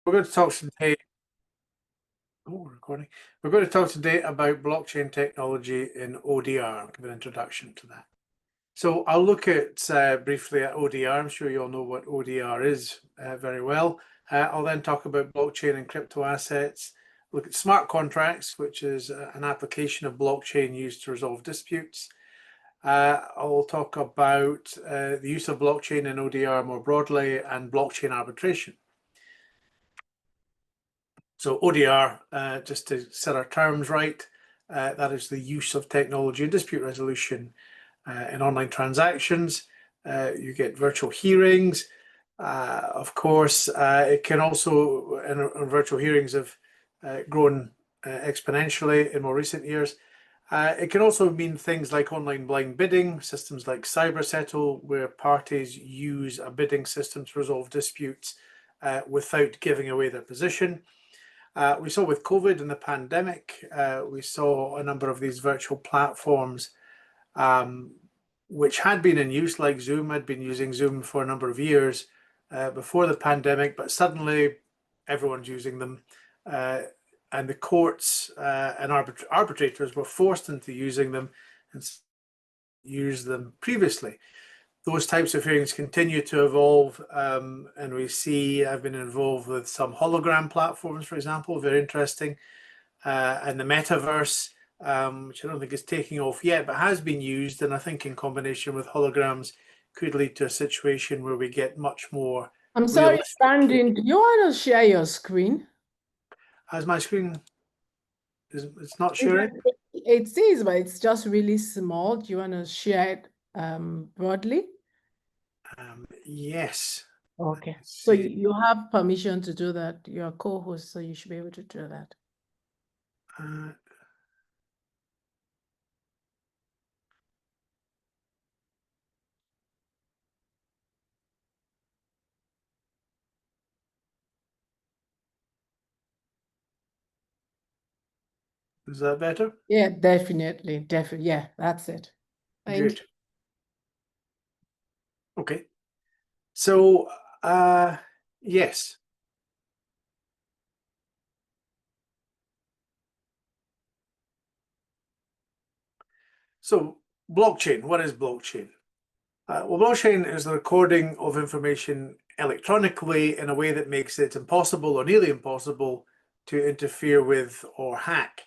We're going to talk today. Oh, we're recording. We're going to talk today about blockchain technology in ODR. I'll give an introduction to that. So I'll look at briefly at ODR. I'm sure you all know what ODR is very well. I'll then talk about blockchain and crypto assets. Look at smart contracts, which is an application of blockchain used to resolve disputes. I'll talk about the use of blockchain in ODR more broadly and blockchain arbitration. So ODR, just to set our terms right, that is the use of technology and dispute resolution in online transactions. You get virtual hearings. Of course, it can also, and virtual hearings have grown exponentially in more recent years. It can also mean things like online blind bidding, systems like CyberSettle, where parties use a bidding system to resolve disputes without giving away their position. We saw with COVID and the pandemic, we saw a number of these virtual platforms which had been in use, like Zoom. I'd been using Zoom for a number of years before the pandemic, but suddenly everyone's using them. And the courts and arbitrators were forced into using them and used them previously. Those types of hearings continue to evolve, and we see I've been involved with some hologram platforms, for example, very interesting, and the metaverse, which I don't think is taking off yet, but has been used, and I think in combination with holograms could lead to a situation where we get much more. I'm sorry, Brandon, do you want to share your screen? As my screen, it's not sharing? It is, but it's just really small. Do you want to share it broadly? Yes. Okay. So you have permission to do that. You're a co-host, so you should be able to do that. Is that better? Yeah, definitely. Definitely. Yeah, that's it. Thank you. Okay. So, yes. So, blockchain, what is blockchain? Well, blockchain is the recording of information electronically in a way that makes it impossible or nearly impossible to interfere with or hack.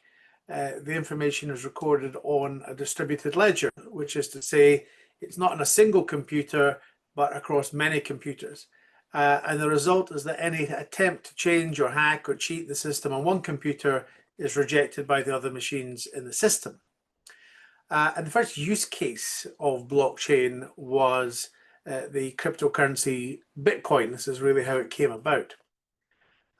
The information is recorded on a distributed ledger, which is to say it's not on a single computer, but across many computers. And the result is that any attempt to change or hack or cheat the system on one computer is rejected by the other machines in the system. And the first use case of blockchain was the cryptocurrency Bitcoin. This is really how it came about.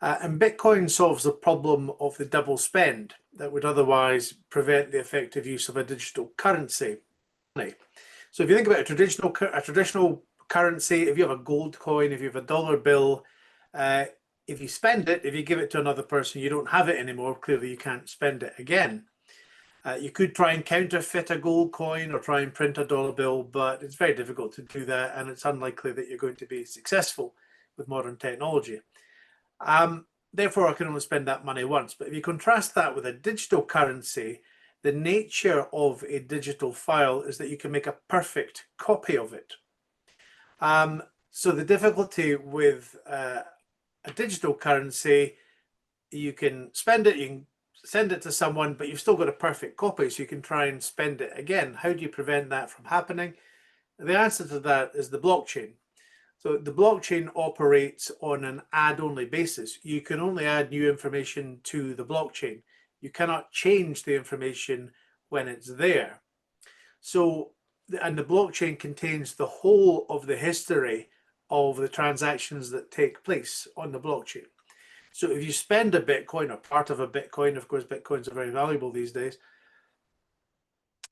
And Bitcoin solves the problem of the double spend that would otherwise prevent the effective use of a digital currency. So if you think about a traditional currency, if you have a gold coin, if you have a dollar bill, if you spend it, if you give it to another person, you don't have it anymore. Clearly, you can't spend it again. You could try and counterfeit a gold coin or try and print a dollar bill, but it's very difficult to do that, and it's unlikely that you're going to be successful with modern technology. Therefore, I can only spend that money once. But if you contrast that with a digital currency, the nature of a digital file is that you can make a perfect copy of it. So the difficulty with a digital currency, you can spend it, you can send it to someone, but you've still got a perfect copy, so you can try and spend it again. How do you prevent that from happening? The answer to that is the blockchain. So the blockchain operates on an add-only basis. You can only add new information to the blockchain. You cannot change the information when it's there. So, and the blockchain contains the whole of the history of the transactions that take place on the blockchain. So if you spend a Bitcoin or part of a Bitcoin, of course, Bitcoins are very valuable these days,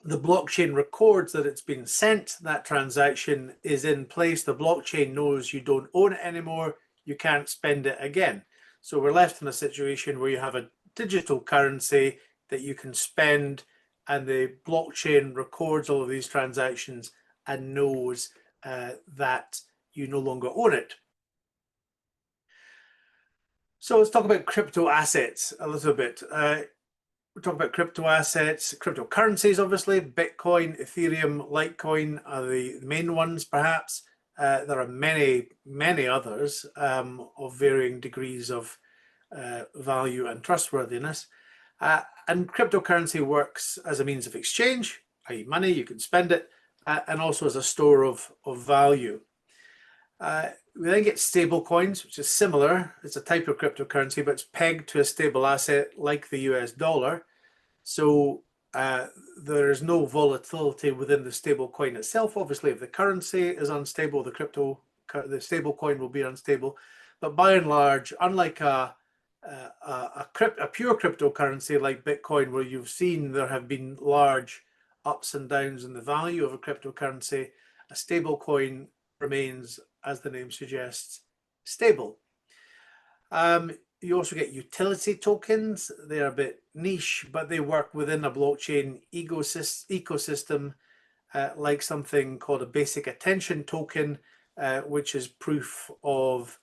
the blockchain records that it's been sent, that transaction is in place, the blockchain knows you don't own it anymore, you can't spend it again. So we're left in a situation where you have a digital currency that you can spend, and the blockchain records all of these transactions and knows that you no longer own it. So let's talk about crypto assets a little bit. We'll talk about crypto assets, cryptocurrencies, obviously. Bitcoin, Ethereum, Litecoin are the main ones, perhaps. There are many, many others of varying degrees of value and trustworthiness. And cryptocurrency works as a means of exchange, i.e. money, you can spend it, and also as a store of value. We then get stable coins, which is similar. It's a type of cryptocurrency, but it's pegged to a stable asset like the US dollar. So there is no volatility within the stable coin itself. Obviously, if the currency is unstable, the stable coin will be unstable. But by and large, unlike a pure cryptocurrency like Bitcoin, where you've seen there have been large ups and downs in the value of a cryptocurrency, a stable coin remains, as the name suggests, stable. You also get utility tokens. They're a bit niche, but they work within a blockchain ecosystem, like something called a basic attention token, which is proof of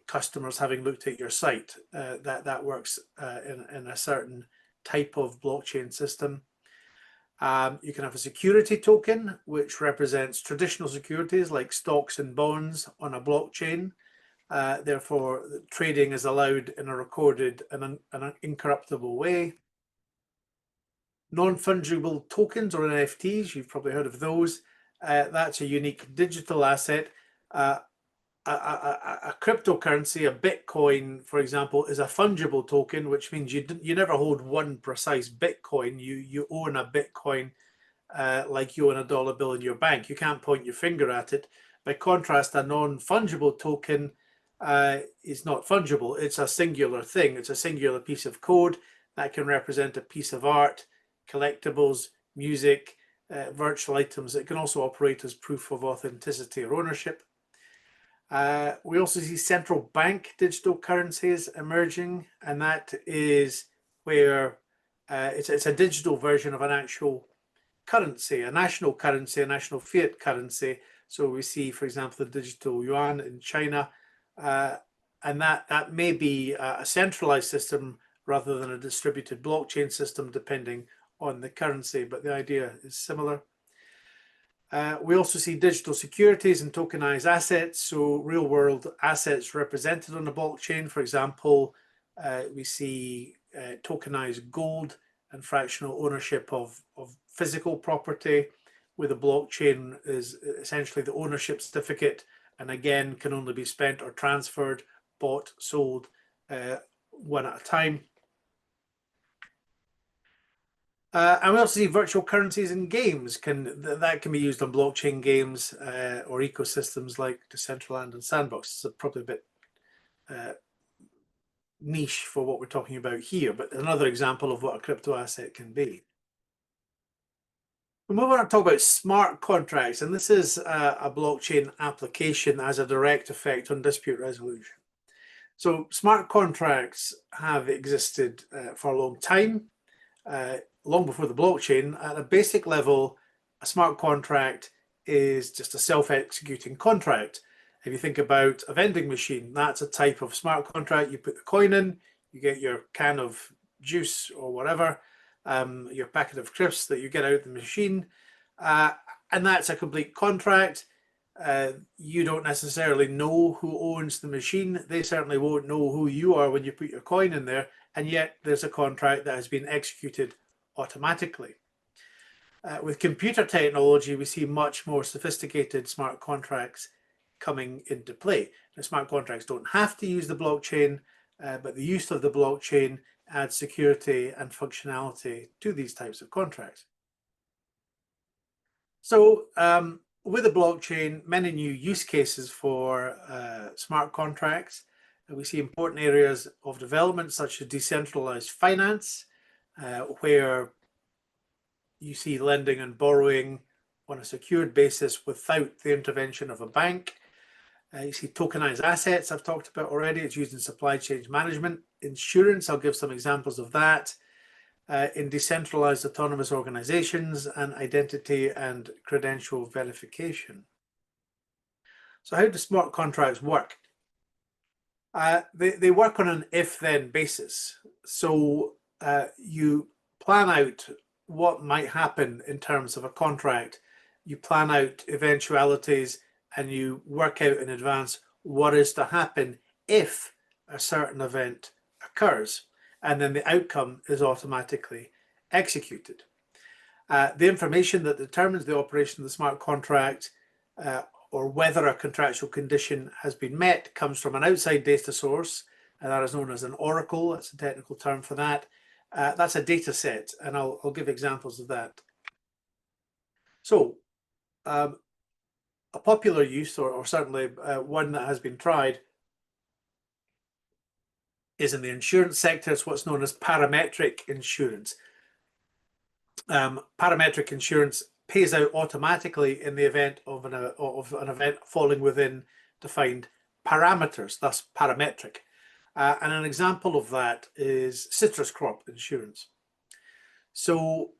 customers having looked at your site. That works in a certain type of blockchain system. You can have a security token, which represents traditional securities like stocks and bonds on a blockchain. Therefore, trading is allowed in a recorded and an incorruptible way. Non-fungible tokens, or NFTs, you've probably heard of those. That's a unique digital asset. A cryptocurrency, a Bitcoin, for example, is a fungible token, which means you never hold one precise Bitcoin. You own a Bitcoin like you own a dollar bill in your bank. You can't point your finger at it. By contrast, a non-fungible token is not fungible. It's a singular thing. It's a singular piece of code that can represent a piece of art, collectibles, music, virtual items. It can also operate as proof of authenticity or ownership. We also see central bank digital currencies emerging, and that is where it's a digital version of an actual currency, a national currency, a national fiat currency. So we see, for example, the digital yuan in China, and that may be a centralized system rather than a distributed blockchain system, depending on the currency, but the idea is similar. We also see digital securities and tokenized assets, so real world assets represented on the blockchain. For example, we see tokenized gold and fractional ownership of physical property, where the blockchain is essentially the ownership certificate, and again can only be spent or transferred, bought, sold one at a time. And we also see virtual currencies in games. That can be used on blockchain games or ecosystems like Decentraland and Sandbox. It's probably a bit niche for what we're talking about here, but another example of what a crypto asset can be. We move on to talk about smart contracts, and this is a blockchain application that has a direct effect on dispute resolution. So smart contracts have existed for a long time. Long before the blockchain. At a basic level, a smart contract is just a self-executing contract. If you think about a vending machine, that's a type of smart contract. You put the coin in, you get your can of juice or whatever, your packet of crisps that you get out of the machine, and that's a complete contract. You don't necessarily know who owns the machine. They certainly won't know who you are when you put your coin in there, and yet there's a contract that has been executed automatically. With computer technology, we see much more sophisticated smart contracts coming into play. Now, smart contracts don't have to use the blockchain, but the use of the blockchain adds security and functionality to these types of contracts. So with the blockchain, many new use cases for smart contracts. We see important areas of development such as decentralized finance, where you see lending and borrowing on a secured basis without the intervention of a bank. You see tokenized assets, I've talked about already. It's used in supply chain management. Insurance, I'll give some examples of that. In decentralized autonomous organizations, and identity and credential verification. So how do smart contracts work? They work on an if-then basis. So you plan out what might happen in terms of a contract. You plan out eventualities and you work out in advance what is to happen if a certain event occurs. And then the outcome is automatically executed. The information that determines the operation of the smart contract or whether a contractual condition has been met comes from an outside data source, and that is known as an oracle. That's a technical term for that. That's a data set, and I'll give examples of that. So a popular use, or certainly one that has been tried, is in the insurance sector. It's what's known as parametric insurance. Parametric insurance pays out automatically in the event of an event falling within defined parameters, thus parametric. And an example of that is citrus crop insurance. So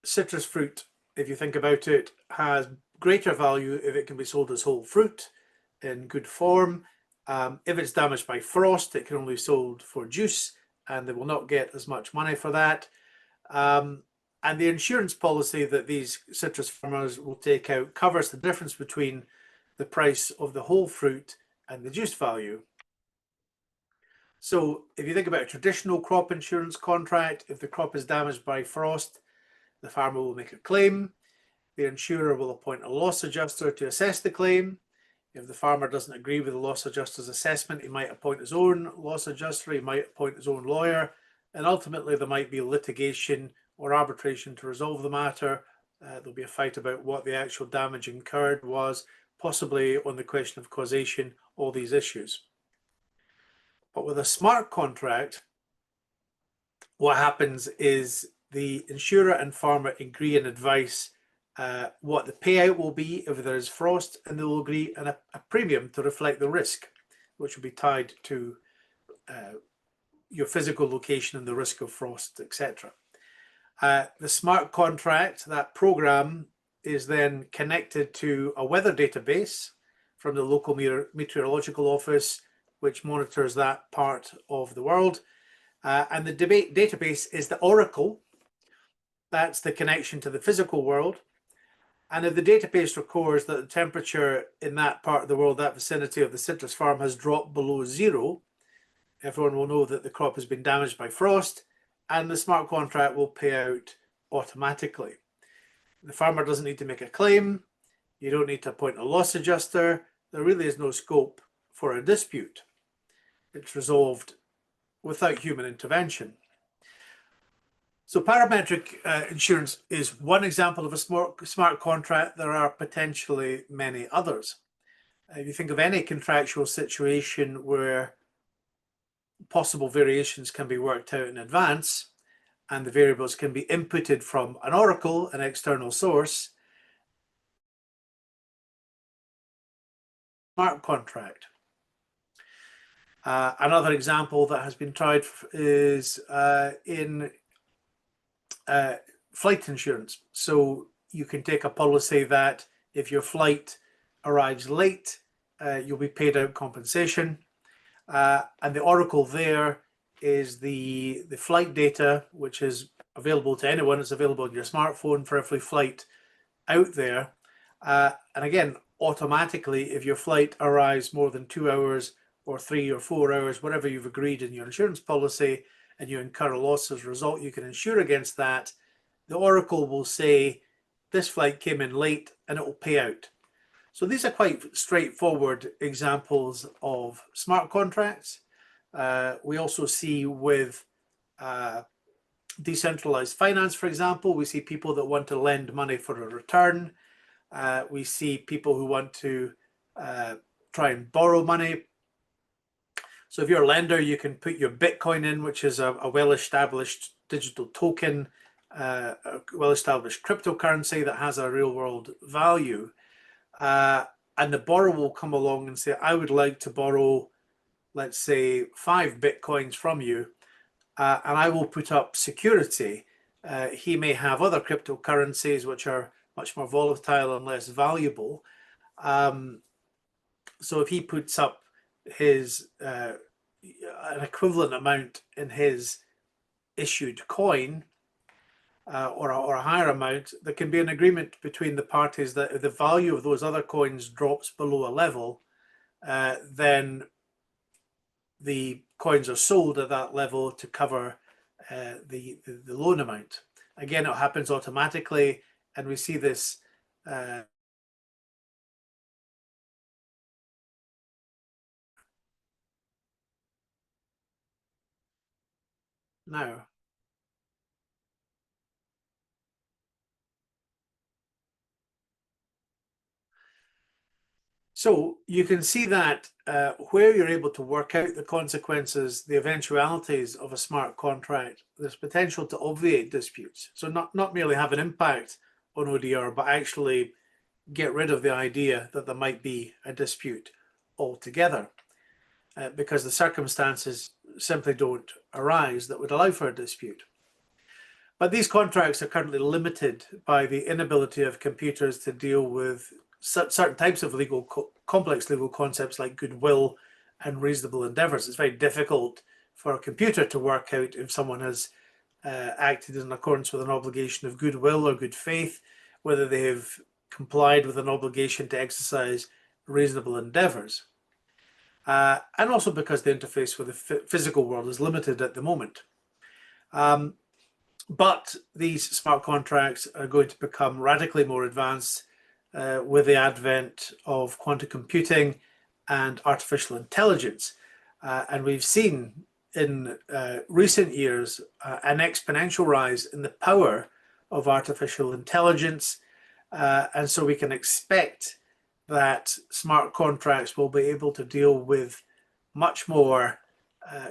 citrus fruit, if you think about it, has greater value if it can be sold as whole fruit in good form. If it's damaged by frost, it can only be sold for juice, and they will not get as much money for that. And the insurance policy that these citrus farmers will take out covers the difference between the price of the whole fruit and the juice value. So if you think about a traditional crop insurance contract, if the crop is damaged by frost, the farmer will make a claim. The insurer will appoint a loss adjuster to assess the claim. If the farmer doesn't agree with the loss adjuster's assessment, he might appoint his own loss adjuster, he might appoint his own lawyer, and ultimately there might be litigation or arbitration to resolve the matter. There'll be a fight about what the actual damage incurred was, possibly on the question of causation, all these issues. But with a smart contract, what happens is the insurer and farmer agree in advice what the payout will be if there is frost, and they will agree on a premium to reflect the risk, which will be tied to your physical location and the risk of frost, etc. The smart contract, that program, is then connected to a weather database from the local meteorological office, which monitors that part of the world. And the database is the oracle. That's the connection to the physical world. And if the database records that the temperature in that part of the world, that vicinity of the citrus farm, has dropped below zero, everyone will know that the crop has been damaged by frost, and the smart contract will pay out automatically. The farmer doesn't need to make a claim. You don't need to appoint a loss adjuster. There really is no scope for a dispute. It's resolved without human intervention. So parametric insurance is one example of a smart contract. There are potentially many others. If you think of any contractual situation where possible variations can be worked out in advance and the variables can be inputted from an oracle, an external source, smart contract. Another example that has been tried is in flight insurance. So you can take a policy that if your flight arrives late, you'll be paid out compensation. And the oracle there is the flight data, which is available to anyone. It's available on your smartphone for every flight out there. And again, automatically, if your flight arrives more than 2 hours or 3 or 4 hours, whatever you've agreed in your insurance policy, and you incur a loss as a result, you can insure against that. The oracle will say, this flight came in late, and it will pay out. So these are quite straightforward examples of smart contracts. We also see with decentralized finance, for example, we see people that want to lend money for a return. We see people who want to try and borrow money. So if you're a lender, you can put your Bitcoin in, which is a well-established digital token, a well-established cryptocurrency that has a real-world value. And the borrower will come along and say, I would like to borrow, let's say, 5 Bitcoins from you, and I will put up security. He may have other cryptocurrencies which are much more volatile and less valuable. So if he puts up his an equivalent amount in his issued coin, or a higher amount, there can be an agreement between the parties that if the value of those other coins drops below a level, then the coins are sold at that level to cover the loan amount. Again, it happens automatically, and we see this now. So you can see that where you're able to work out the consequences, the eventualities of a smart contract, there's potential to obviate disputes. So not merely have an impact on ODR, but actually get rid of the idea that there might be a dispute altogether, because the circumstances simply don't arise that would allow for a dispute. But these contracts are currently limited by the inability of computers to deal with certain types of complex legal concepts like goodwill and reasonable endeavors. It's very difficult for a computer to work out if someone has acted in accordance with an obligation of goodwill or good faith, whether they have complied with an obligation to exercise reasonable endeavors. And also because the interface with the physical world is limited at the moment. But these smart contracts are going to become radically more advanced with the advent of quantum computing and artificial intelligence. And we've seen in recent years an exponential rise in the power of artificial intelligence. And so we can expect that smart contracts will be able to deal with much more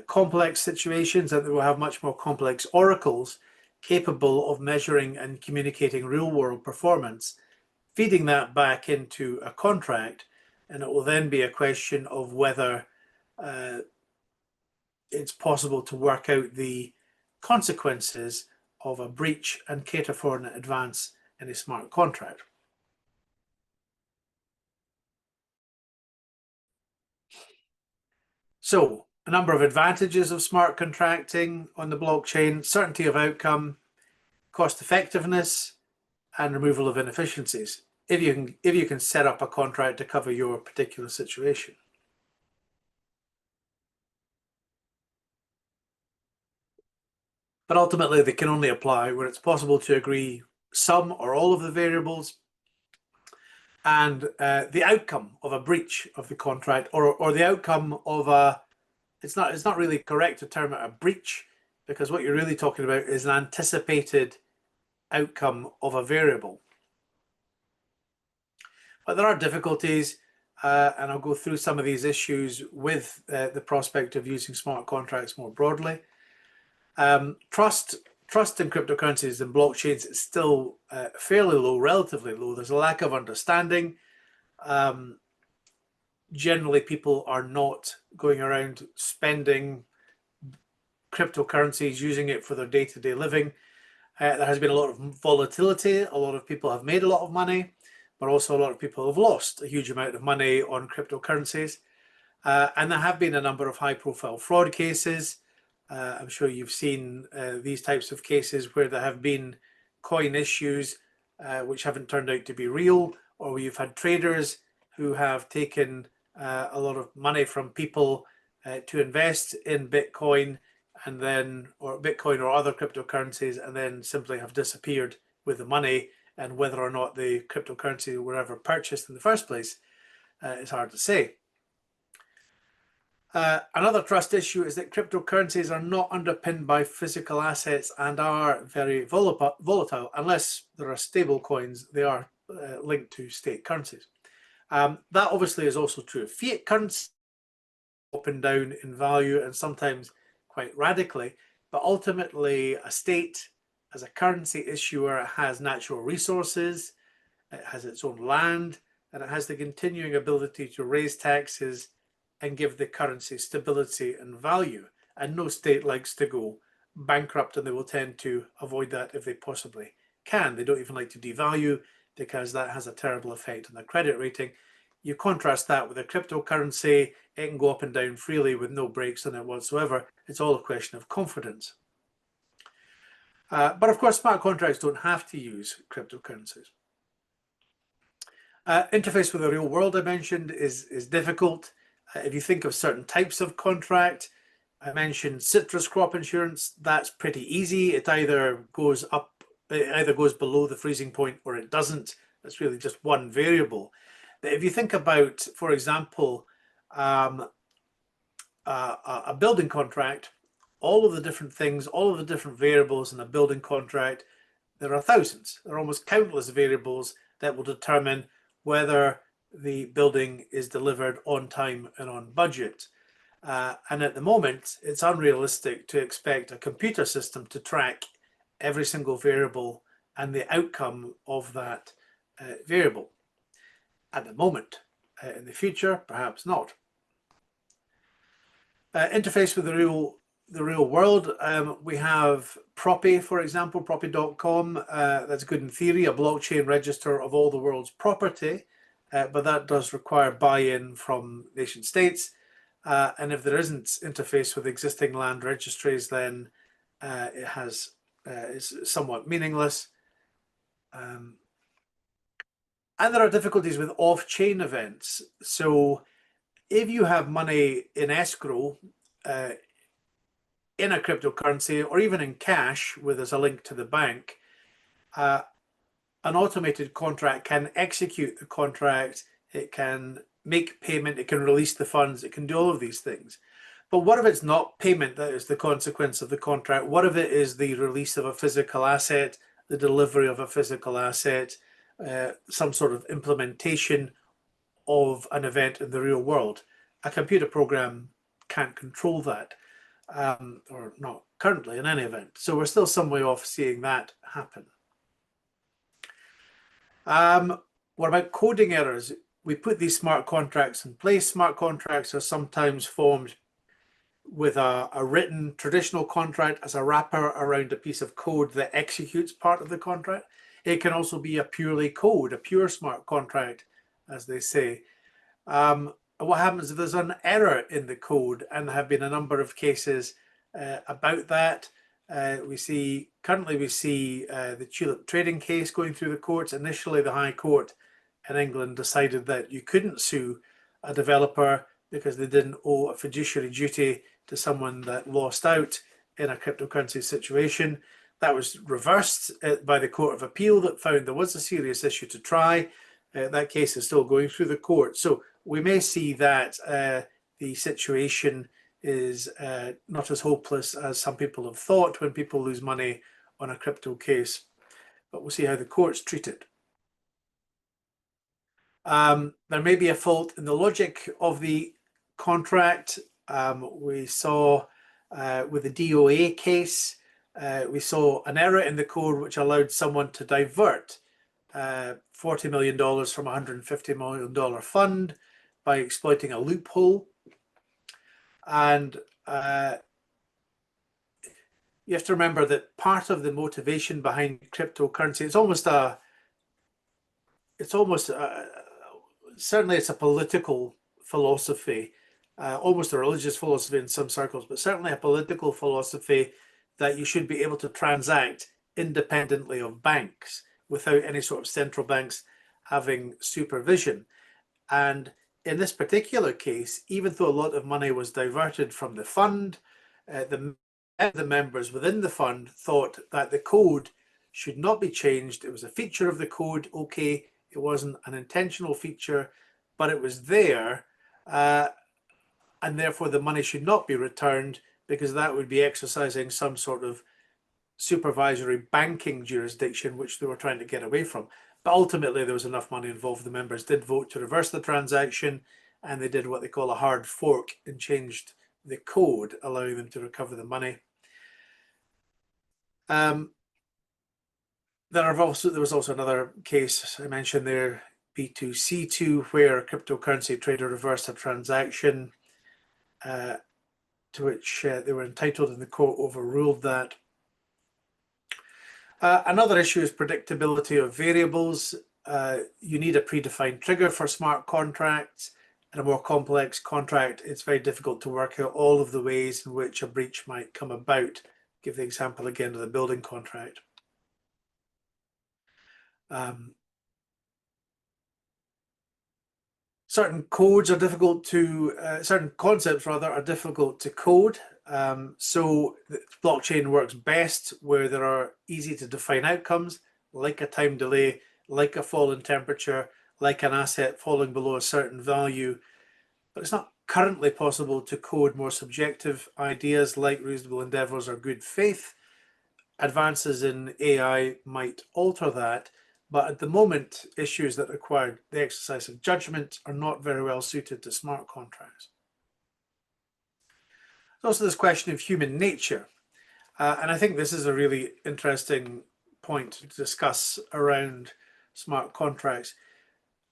complex situations, and they will have much more complex oracles capable of measuring and communicating real world performance, feeding that back into a contract, and it will then be a question of whether it's possible to work out the consequences of a breach and cater for an advance in a smart contract. So, a number of advantages of smart contracting on the blockchain: certainty of outcome, cost effectiveness, and removal of inefficiencies, if you can set up a contract to cover your particular situation. But ultimately, they can only apply where it's possible to agree some or all of the variables, and the outcome of a breach of the contract, or the outcome of a, it's not really correct to term it a breach, because what you're really talking about is an anticipated outcome of a variable. But there are difficulties, and I'll go through some of these issues with the prospect of using smart contracts more broadly. Trust in cryptocurrencies and blockchains is still fairly low, relatively low. There's a lack of understanding. Generally, people are not going around spending cryptocurrencies, using it for their day-to-day living. There has been a lot of volatility. A lot of people have made a lot of money, but also a lot of people have lost a huge amount of money on cryptocurrencies. And there have been a number of high-profile fraud cases. I'm sure you've seen these types of cases where there have been coin issues which haven't turned out to be real, or where you've had traders who have taken a lot of money from people to invest in Bitcoin, and then, or Bitcoin or other cryptocurrencies, and then simply have disappeared with the money. And whether or not the cryptocurrency were ever purchased in the first place is hard to say. Another trust issue is that cryptocurrencies are not underpinned by physical assets and are very volatile. Unless there are stable coins, they are linked to state currencies. That obviously is also true of fiat currency, up and down in value, and sometimes quite radically. But ultimately, a state as a currency issuer has natural resources, it has its own land, and it has the continuing ability to raise taxes and give the currency stability and value. And no state likes to go bankrupt, and they will tend to avoid that if they possibly can. They don't even like to devalue, because that has a terrible effect on their credit rating. You contrast that with a cryptocurrency, it can go up and down freely with no brakes on it whatsoever. It's all a question of confidence. But of course, smart contracts don't have to use cryptocurrencies. Interface with the real world, I mentioned, is difficult. If you think of certain types of contract, I mentioned citrus crop insurance. That's pretty easy. It either goes below the freezing point or it doesn't. That's really just one variable. But if you think about, for example, a building contract, all of the different things, all of the different variables in a building contract, there are thousands. There are almost countless variables that will determine whether the building is delivered on time and on budget. And at the moment, it's unrealistic to expect a computer system to track every single variable and the outcome of that variable. At the moment, in the future, perhaps not. Interface with the real world. We have Propi, for example, Propi.com. That's good in theory, a blockchain register of all the world's property, but that does require buy-in from nation states. And if there isn't interface with existing land registries, then it's somewhat meaningless. And there are difficulties with off-chain events. So if you have money in escrow, in a cryptocurrency, or even in cash, where there's a link to the bank, an automated contract can execute the contract, it can make payment, it can release the funds, it can do all of these things. But what if it's not payment that is the consequence of the contract? What if it is the release of a physical asset, the delivery of a physical asset, some sort of implementation of an event in the real world? A computer program can't control that, or not currently in any event. So we're still some way off seeing that happen. What about coding errors? We put these smart contracts in place. Smart contracts are sometimes formed with a written traditional contract as a wrapper around a piece of code that executes part of the contract. It can also be a pure smart contract, as they say. What happens if there's an error in the code? And there have been a number of cases about that. Currently we see the tulip trading case going through the courts. Initially, the High Court in England decided that you couldn't sue a developer because they didn't owe a fiduciary duty to someone that lost out in a cryptocurrency situation. That was reversed by the Court of Appeal that found there was a serious issue to try. That case is still going through the court. So we may see that the situation is not as hopeless as some people have thought when people lose money on a crypto case. But we'll see how the courts treat it. There may be a fault in the logic of the contract. We saw with the DOA case, we saw an error in the code which allowed someone to divert $40 million from a $150 million fund by exploiting a loophole. And you have to remember that part of the motivation behind cryptocurrency, certainly it's a political philosophy, almost a religious philosophy in some circles, but certainly a political philosophy that you should be able to transact independently of banks without any sort of central banks having supervision. And in this particular case, even though a lot of money was diverted from the fund, the members within the fund thought that the code should not be changed. It was a feature of the code. Okay, it wasn't an intentional feature, but it was there. And therefore the money should not be returned because that would be exercising some sort of supervisory banking jurisdiction, which they were trying to get away from. But ultimately, there was enough money involved. The members did vote to reverse the transaction, and they did what they call a hard fork and changed the code, allowing them to recover the money. There was also another case I mentioned there, B2C2, where a cryptocurrency trader reversed a transaction to which they were entitled, and the court overruled that. Another issue is predictability of variables. you need a predefined trigger for smart contracts. In a more complex contract, it's very difficult to work out all of the ways in which a breach might come about. Give the example again of the building contract. Certain codes are difficult to, certain concepts rather, are difficult to code. So the blockchain works best where there are easy to define outcomes, like a time delay, like a fall in temperature, like an asset falling below a certain value. But it's not currently possible to code more subjective ideas like reasonable endeavors or good faith. Advances in AI might alter that, but at the moment, issues that require the exercise of judgment are not very well suited to smart contracts. There's also this question of human nature, and I think this is a really interesting point to discuss around smart contracts.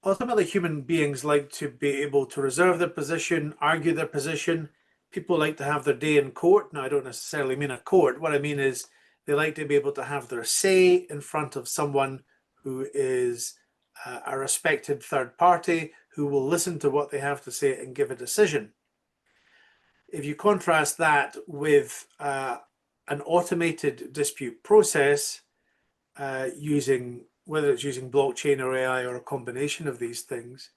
Ultimately, human beings like to be able to reserve their position, argue their position. People like to have their day in court. Now, I don't necessarily mean a court. What I mean is they like to be able to have their say in front of someone who is a respected third party who will listen to what they have to say and give a decision. If you contrast that with an automated dispute process using, whether it's using blockchain or AI or a combination of these things,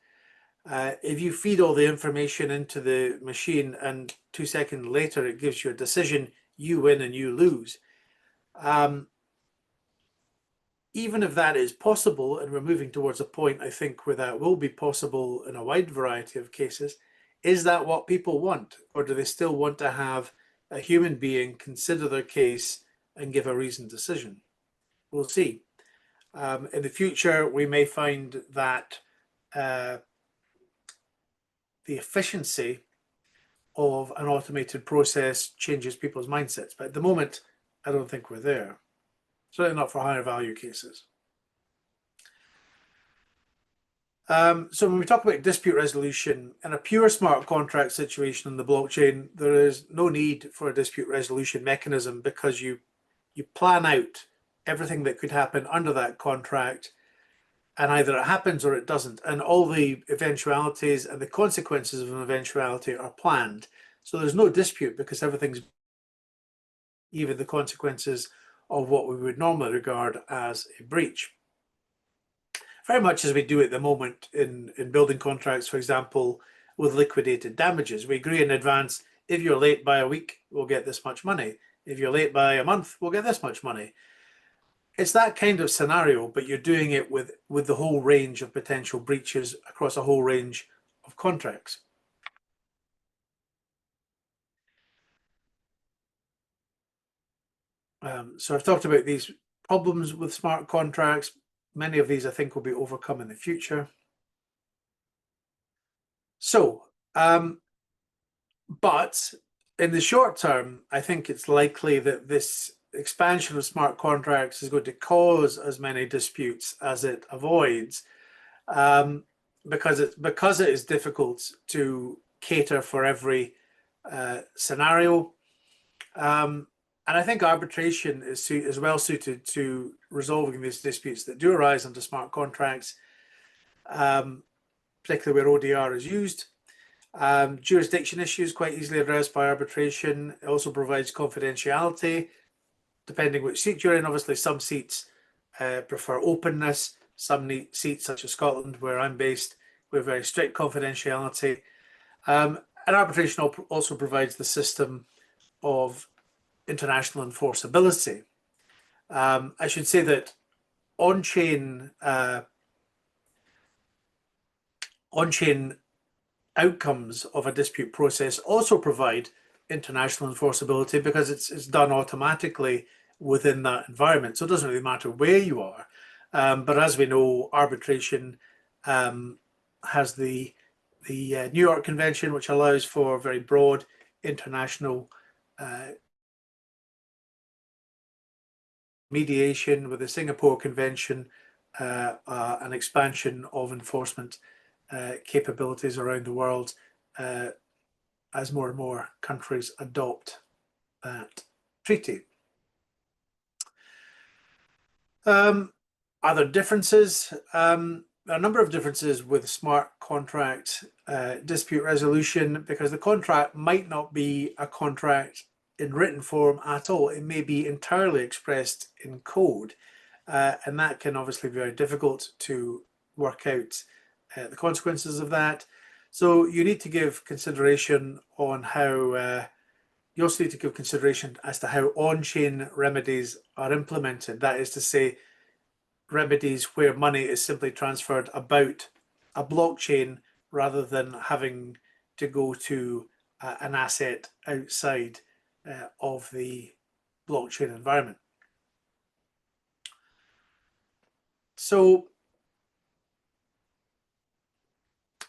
if you feed all the information into the machine and 2 seconds later it gives you a decision, you win and you lose. Even if that is possible, and we're moving towards a point, I think, where that will be possible in a wide variety of cases, is that what people want? Or do they still want to have a human being consider their case and give a reasoned decision? We'll see. In the future, we may find that the efficiency of an automated process changes people's mindsets. But at the moment, I don't think we're there. Certainly not for higher value cases. So when we talk about dispute resolution, in a pure smart contract situation in the blockchain, there is no need for a dispute resolution mechanism because you plan out everything that could happen under that contract, and either it happens or it doesn't. And all the eventualities and the consequences of an eventuality are planned. So there's no dispute because everything's, even the consequences of what we would normally regard as a breach. Very much as we do at the moment in building contracts, for example, with liquidated damages. We agree in advance, if you're late by a week, we'll get this much money. If you're late by a month, we'll get this much money. It's that kind of scenario, but you're doing it with the whole range of potential breaches across a whole range of contracts. So I've talked about these problems with smart contracts. Many of these, I think, will be overcome in the future. So, but in the short term, I think it's likely that this expansion of smart contracts is going to cause as many disputes as it avoids, because it is difficult to cater for every scenario. And I think arbitration is well suited to resolving these disputes that do arise under smart contracts, particularly where ODR is used. Jurisdiction issues quite easily addressed by arbitration. It also provides confidentiality, depending which seat you're in. Obviously, some seats prefer openness. Some seats, such as Scotland, where I'm based, we have very strict confidentiality. And arbitration also provides the system of international enforceability. I should say that on-chain outcomes of a dispute process also provide international enforceability because it's done automatically within that environment. So it doesn't really matter where you are. But as we know, arbitration has the New York Convention, which allows for very broad international mediation, with the Singapore Convention, an expansion of enforcement capabilities around the world as more and more countries adopt that treaty. Are there differences? There are a number of differences with smart contract dispute resolution, because the contract might not be a contract in written form at all. It may be entirely expressed in code, and that can obviously be very difficult to work out the consequences of that. So you need to give consideration on how you also need to give consideration as to how on-chain remedies are implemented. That is to say, remedies where money is simply transferred about a blockchain rather than having to go to an asset outside of the blockchain environment. So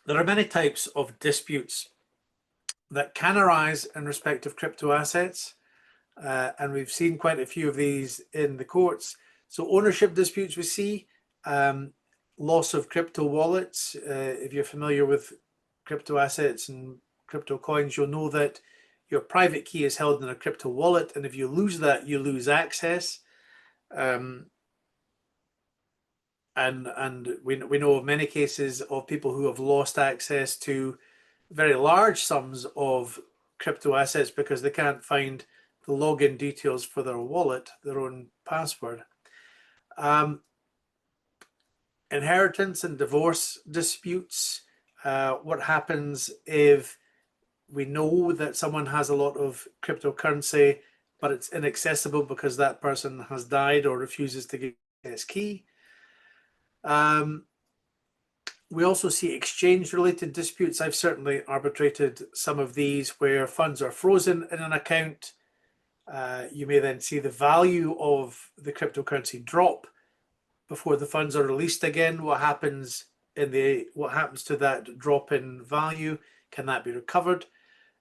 there are many types of disputes that can arise in respect of crypto assets, and we've seen quite a few of these in the courts. So ownership disputes we see, loss of crypto wallets. If you're familiar with crypto assets and crypto coins, you'll know that your private key is held in a crypto wallet, and if you lose that, you lose access. And we know of many cases of people who have lost access to very large sums of crypto assets because they can't find the login details for their wallet, their own password. Inheritance and divorce disputes. What happens if we know that someone has a lot of cryptocurrency, but it's inaccessible because that person has died or refuses to give his key? We also see exchange-related disputes. I've certainly arbitrated some of these where funds are frozen in an account. You may then see the value of the cryptocurrency drop before the funds are released again. What happens to that drop in value? Can that be recovered?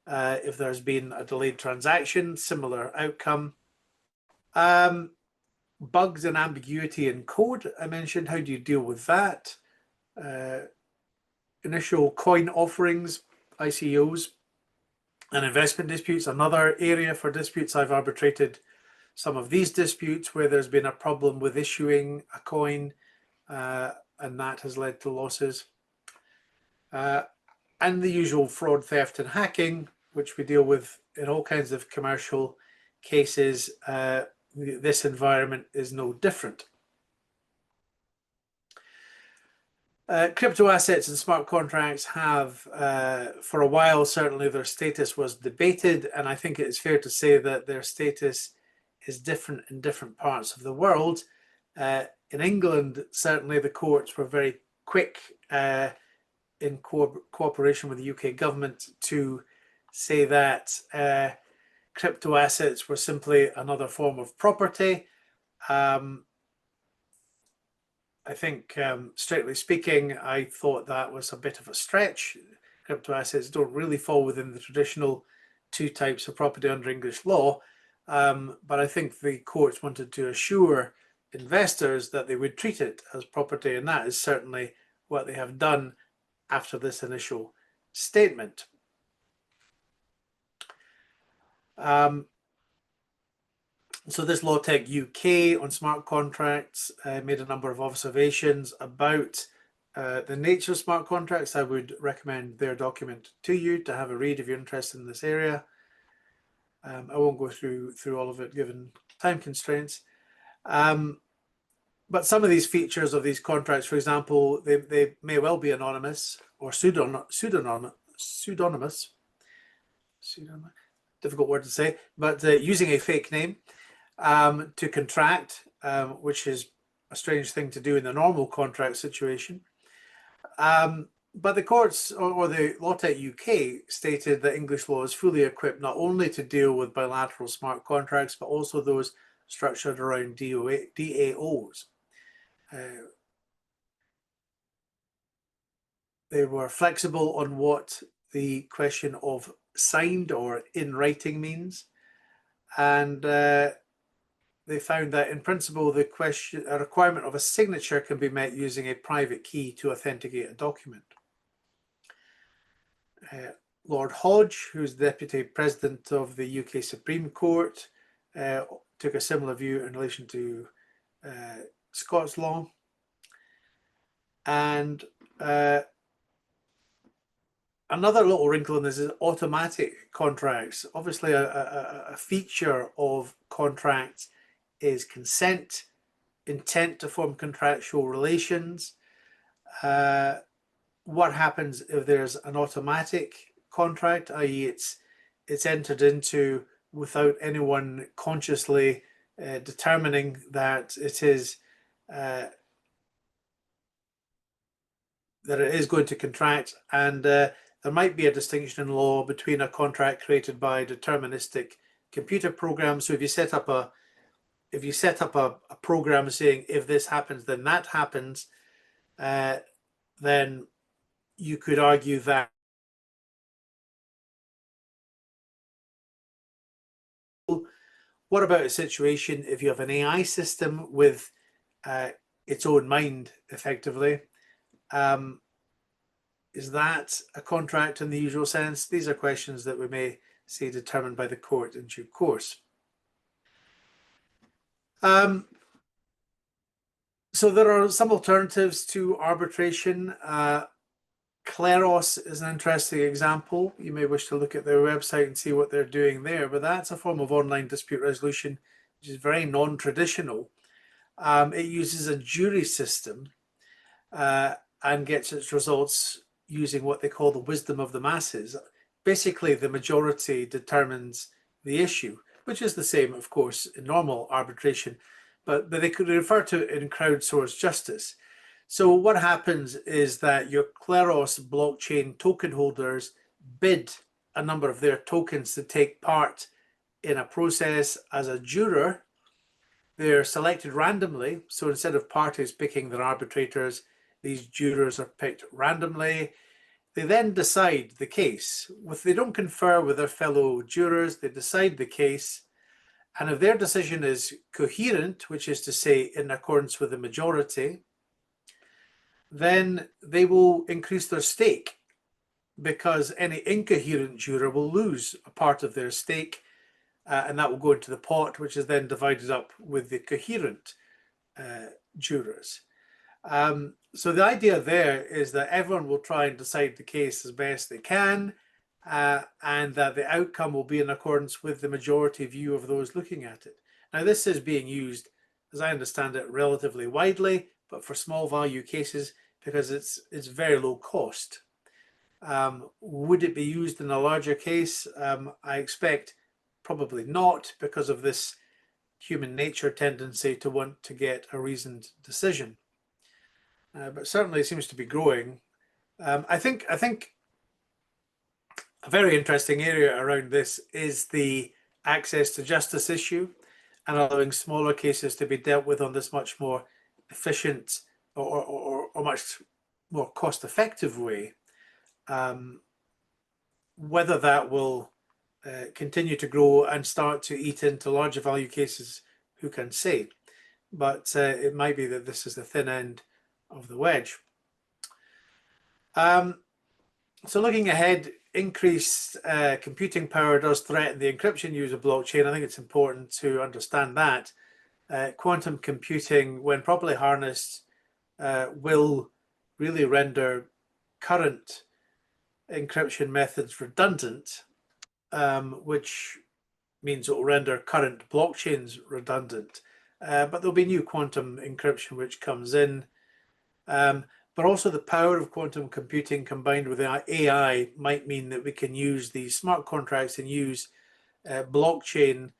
If there's been a delayed transaction, similar outcome. Bugs and ambiguity in code, I mentioned. How do you deal with that? Initial coin offerings, ICOs, and investment disputes, another area for disputes. I've arbitrated some of these disputes where there's been a problem with issuing a coin, and that has led to losses. And the usual fraud, theft, and hacking, which we deal with in all kinds of commercial cases. This environment is no different. Crypto assets and smart contracts have, for a while, certainly their status was debated, and I think it is fair to say that their status is different in different parts of the world. In England, certainly the courts were very quick in cooperation with the UK government to say that crypto assets were simply another form of property. I think, strictly speaking, I thought that was a bit of a stretch. Crypto assets don't really fall within the traditional two types of property under English law, but I think the courts wanted to assure investors that they would treat it as property, and that is certainly what they have done after this initial statement. So this LawTech UK on smart contracts made a number of observations about the nature of smart contracts. I would recommend their document to you to have a read if you're interested in this area. I won't go through all of it given time constraints. But some of these features of these contracts, for example, they may well be anonymous or pseudonymous. Difficult word to say, but using a fake name to contract, which is a strange thing to do in the normal contract situation. But the courts, or the LawTech UK, stated that English law is fully equipped not only to deal with bilateral smart contracts, but also those structured around DAOs. They were flexible on what the question of signed or in writing means, and they found that in principle a requirement of a signature can be met using a private key to authenticate a document. Lord Hodge, who's the Deputy President of the UK Supreme Court, took a similar view in relation to Scots law. And another little wrinkle in this is automatic contracts. Obviously, a feature of contracts is consent, intent to form contractual relations. What happens if there's an automatic contract, i.e. it's entered into without anyone consciously determining that it is going to contract, and there might be a distinction in law between a contract created by deterministic computer programs. So if you set up a program saying if this happens, then that happens, then you could argue that what about a situation if you have an AI system with its own mind, effectively? Is that a contract in the usual sense? These are questions that we may see determined by the court in due course. So there are some alternatives to arbitration. Kleros is an interesting example. You may wish to look at their website and see what they're doing there, but that's a form of online dispute resolution which is very non-traditional. It uses a jury system and gets its results using what they call the wisdom of the masses. Basically, the majority determines the issue, which is the same, of course, in normal arbitration, but they could refer to it in crowdsourced justice. So what happens is that your Kleros blockchain token holders bid a number of their tokens to take part in a process as a juror. They're selected randomly. So instead of parties picking their arbitrators, these jurors are picked randomly. They then decide the case. If they don't confer with their fellow jurors, they decide the case. And if their decision is coherent, which is to say in accordance with the majority, then they will increase their stake, because any incoherent juror will lose a part of their stake, and that will go into the pot, which is then divided up with the coherent jurors. So the idea there is that everyone will try and decide the case as best they can, and that the outcome will be in accordance with the majority view of those looking at it. Now, this is being used, as I understand it, relatively widely, but for small value cases, because it's very low cost. Would it be used in a larger case? I expect probably not, because of this human nature tendency to want to get a reasoned decision. But certainly seems to be growing. I think a very interesting area around this is the access to justice issue, and allowing smaller cases to be dealt with on this much more efficient or much more cost-effective way. Whether that will continue to grow and start to eat into larger value cases, who can say? But it might be that this is the thin end of the wedge. So looking ahead, increased computing power does threaten the encryption use of blockchain. I think it's important to understand that. Quantum computing, when properly harnessed, will really render current encryption methods redundant, which means it will render current blockchains redundant. But there'll be new quantum encryption which comes in. But also the power of quantum computing combined with AI might mean that we can use these smart contracts and use blockchain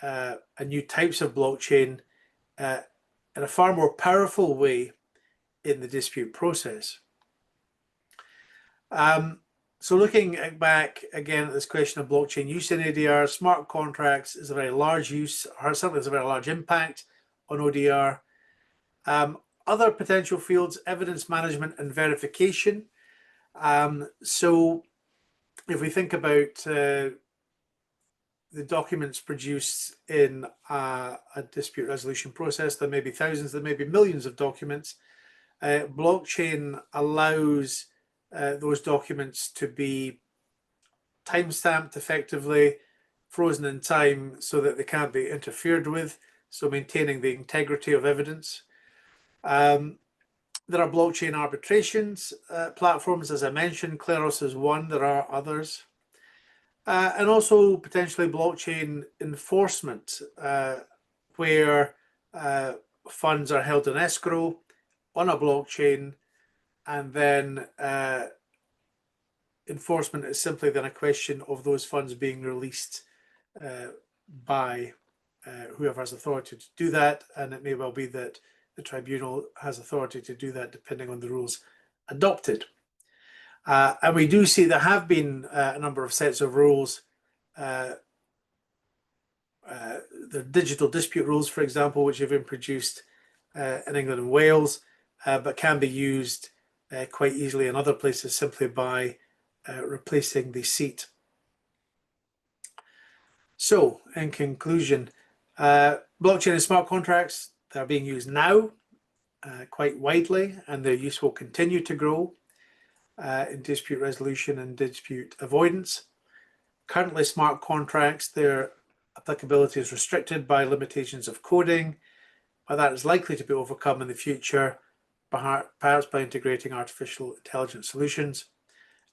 and new types of blockchain in a far more powerful way in the dispute process. So looking back again at this question of blockchain use in ADR, smart contracts is a very large use, or certainly has a very large impact on ODR. Other potential fields, evidence management and verification. So if we think about the documents produced in a dispute resolution process, there may be thousands, there may be millions of documents. Blockchain allows those documents to be time-stamped effectively, frozen in time so that they can't be interfered with, so maintaining the integrity of evidence. There are blockchain arbitrations platforms, as I mentioned. Kleros is one. There are others. And also potentially blockchain enforcement, where funds are held in escrow on a blockchain, and then enforcement is simply then a question of those funds being released by whoever has authority to do that, and it may well be that the tribunal has authority to do that depending on the rules adopted. And we do see there have been a number of sets of rules. The digital dispute rules, for example, which have been produced in England and Wales, but can be used quite easily in other places simply by replacing the seat. So, in conclusion, blockchain and smart contracts, they're being used now quite widely, and their use will continue to grow in dispute resolution and dispute avoidance. Currently, smart contracts, their applicability is restricted by limitations of coding, but that is likely to be overcome in the future, perhaps by integrating artificial intelligence solutions,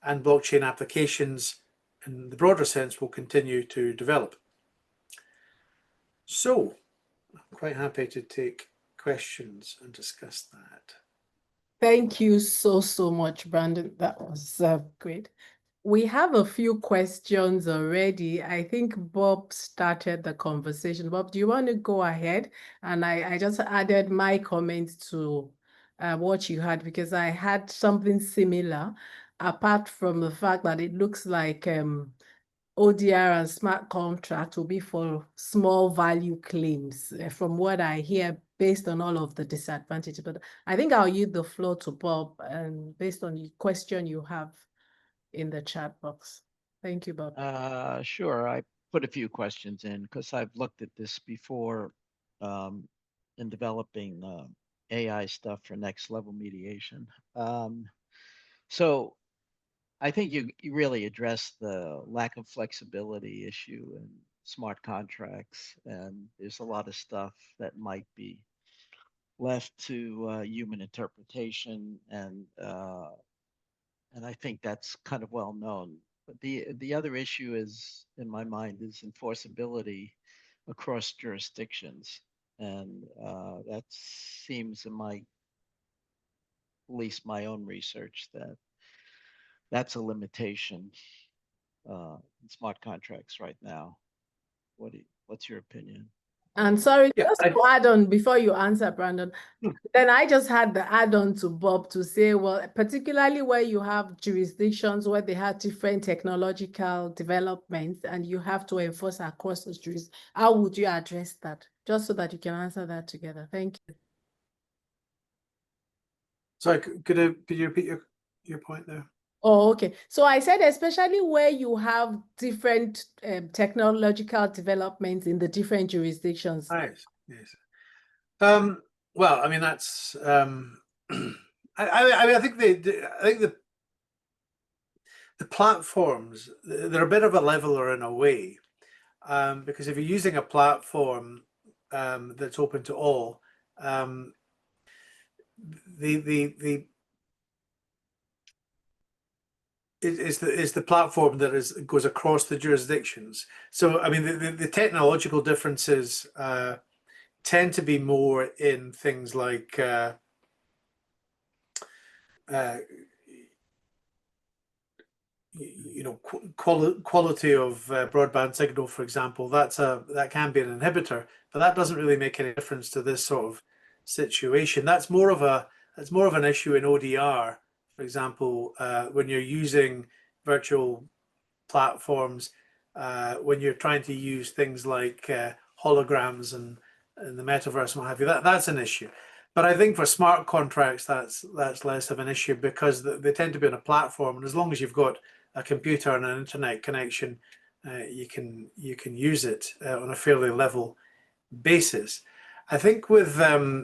and blockchain applications in the broader sense will continue to develop. So, I'm quite happy to take questions and discuss that. Thank you so much, Brandon. That was great. We have a few questions already. I think Bob started the conversation. Bob, do you want to go ahead? And I just added my comments to what you had, because I had something similar, apart from the fact that it looks like ODR and smart contract will be for small value claims, from what I hear, based on all of the disadvantages. But I think I'll yield the floor to Bob, and based on the question you have in the chat box. Thank you, Bob. Sure. I put a few questions in because I've looked at this before in developing AI stuff for next level mediation. So I think you really addressed the lack of flexibility issue in smart contracts, and there's a lot of stuff that might be left to human interpretation, and I think that's kind of well known. But the other issue is, in my mind, is enforceability across jurisdictions, and that seems, in my, at least my own research, that that's a limitation in smart contracts right now. What's your opinion? And sorry, Yeah, just to add on before you answer, Brandon, then I just had the add-on to Bob to say, well, particularly where you have jurisdictions where they have different technological developments and you have to enforce across those jurisdictions, how would you address that? Just so that you can answer that together. Thank you. Sorry, could you repeat your point there? Oh, okay. So I said, especially where you have different technological developments in the different jurisdictions. Yes, yes. Well, I mean that's I think the platforms, they're a bit of a leveler in a way, because if you're using a platform that's open to all, is the platform that goes across the jurisdictions. So I mean the technological differences tend to be more in things like quality of broadband signal, for example. That can be an inhibitor, but that doesn't really make any difference to this sort of situation. That's more of an issue in ODR, for example, when you're using virtual platforms, when you're trying to use things like holograms and the metaverse and what have you. That's an issue. But I think for smart contracts, that's less of an issue, because they tend to be on a platform, and as long as you've got a computer and an internet connection, you can use it on a fairly level basis. I think with the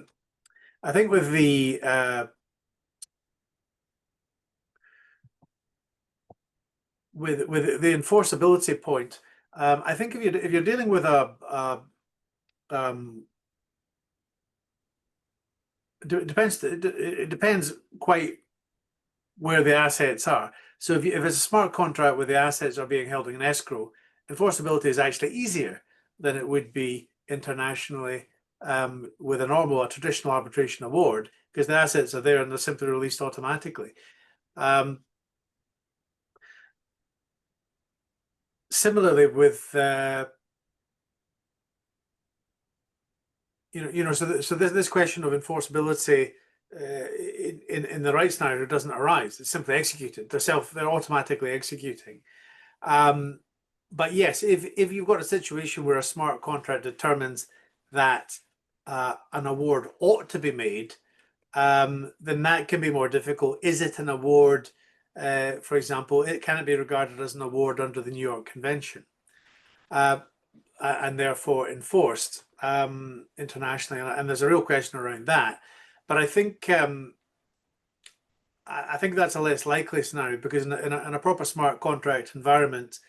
enforceability point, I think if you're dealing with It depends quite where the assets are. So if it's a smart contract where the assets are being held in escrow, enforceability is actually easier than it would be internationally with a traditional arbitration award, because the assets are there and they're simply released automatically. Similarly with so this question of enforceability in the right scenario doesn't arise. It's simply executed. They're automatically executing. But yes, if you've got a situation where a smart contract determines that an award ought to be made, then that can be more difficult. Is it an award? For example, it can be regarded as an award under the New York Convention, and therefore enforced internationally. And there's a real question around that. But I think that's a less likely scenario, because in a proper smart contract environment,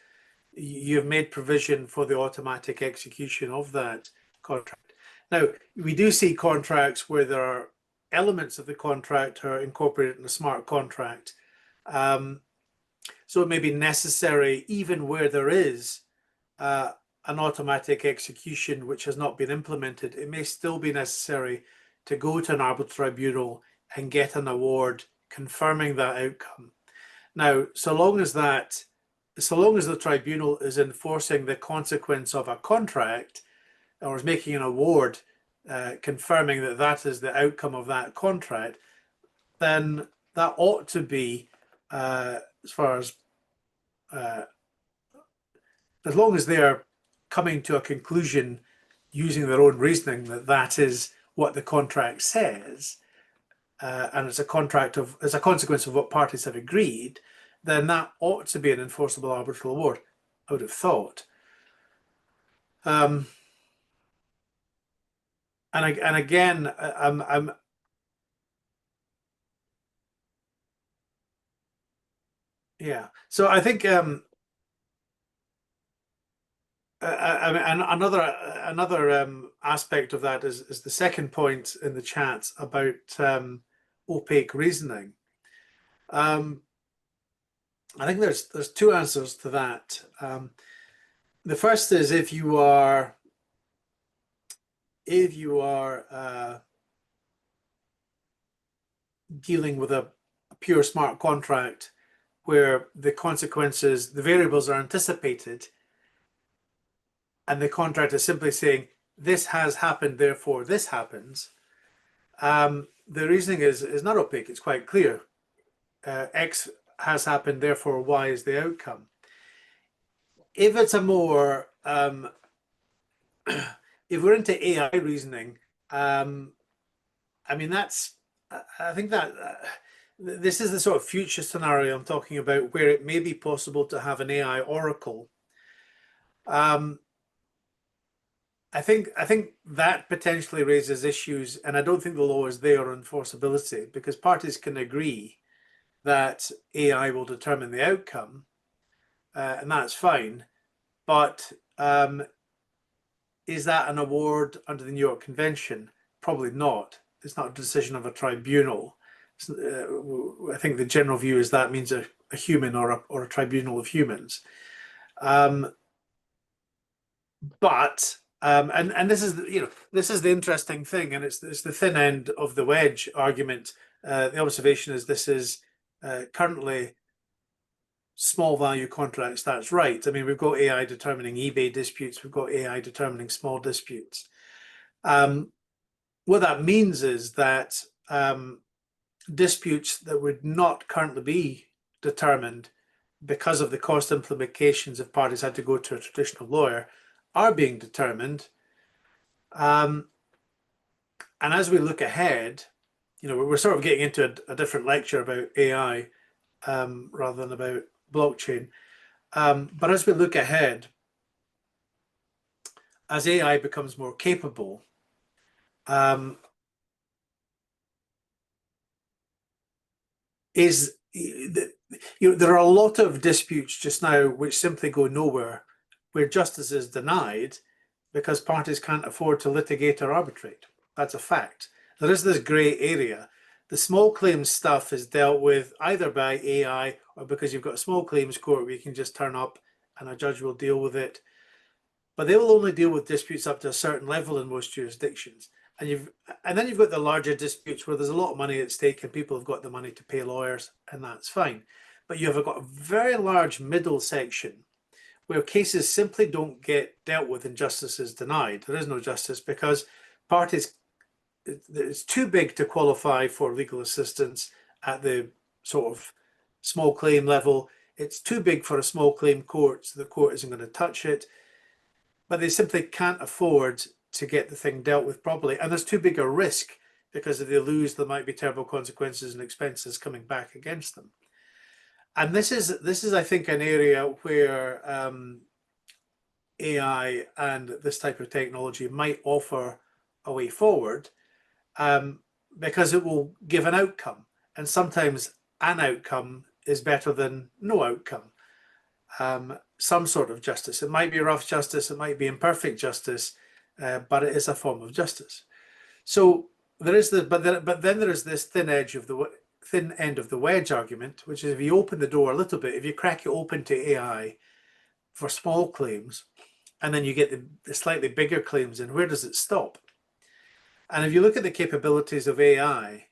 you've made provision for the automatic execution of that contract. Now, we do see contracts where there are elements of the contract are incorporated in a smart contract. So it may be necessary, even where there is an automatic execution which has not been implemented, it may still be necessary to go to an arbitral tribunal and get an award confirming that outcome. Now, so long as the tribunal is enforcing the consequence of a contract, or is making an award confirming that that is the outcome of that contract, then that ought to be, as long as they're coming to a conclusion using their own reasoning that that is what the contract says, and it's a consequence of what parties have agreed, then that ought to be an enforceable arbitral award, I would have thought. And again, yeah. So I think another aspect of that is the second point in the chat about opaque reasoning. I think there's two answers to that. The first is if you are dealing with a pure smart contract where the variables are anticipated, and the contract is simply saying this has happened, therefore this happens. The reasoning is not opaque; it's quite clear. X has happened, therefore Y is the outcome. If it's a more if we're into AI reasoning, I mean I think that this is the sort of future scenario I'm talking about, where it may be possible to have an AI oracle. I think that potentially raises issues, and I don't think the law is there on enforceability, because parties can agree that AI will determine the outcome, and that's fine. But is that an award under the New York Convention? Probably not. It's not a decision of a tribunal. I think the general view is that means a human or a tribunal of humans. But and this is this is the interesting thing, and it's the thin end of the wedge argument. The observation is this is currently small value contracts. That's right. I mean, we've got AI determining eBay disputes. We've got AI determining small disputes. What that means is that disputes that would not currently be determined because of the cost implications if parties had to go to a traditional lawyer are being determined. And as we look ahead, we're sort of getting into a different lecture about AI rather than about blockchain. But as we look ahead, as AI becomes more capable, there are a lot of disputes just now which simply go nowhere, where justice is denied because parties can't afford to litigate or arbitrate. That's a fact. There is this gray area. The small claims stuff is dealt with either by AI or because you've got a small claims court where you can just turn up and a judge will deal with it. But they will only deal with disputes up to a certain level in most jurisdictions. And then you've got the larger disputes where there's a lot of money at stake and people have got the money to pay lawyers, and that's fine. But you've got a very large middle section where cases simply don't get dealt with and justice is denied. There is no justice because parties, it's too big to qualify for legal assistance at the sort of small claim level. It's too big for a small claim court, so the court isn't going to touch it. But they simply can't afford to get the thing dealt with properly. And there's too big a risk because if they lose, there might be terrible consequences and expenses coming back against them. And this is, I think, an area where AI and this type of technology might offer a way forward, because it will give an outcome. And sometimes an outcome is better than no outcome. Some sort of justice. It might be rough justice, it might be imperfect justice, but it is a form of justice. So there is but then there is this thin end of the wedge argument, which is if you open the door a little bit, if you crack it open to AI for small claims, and then you get the slightly bigger claims in, where does it stop? And if you look at the capabilities of AI,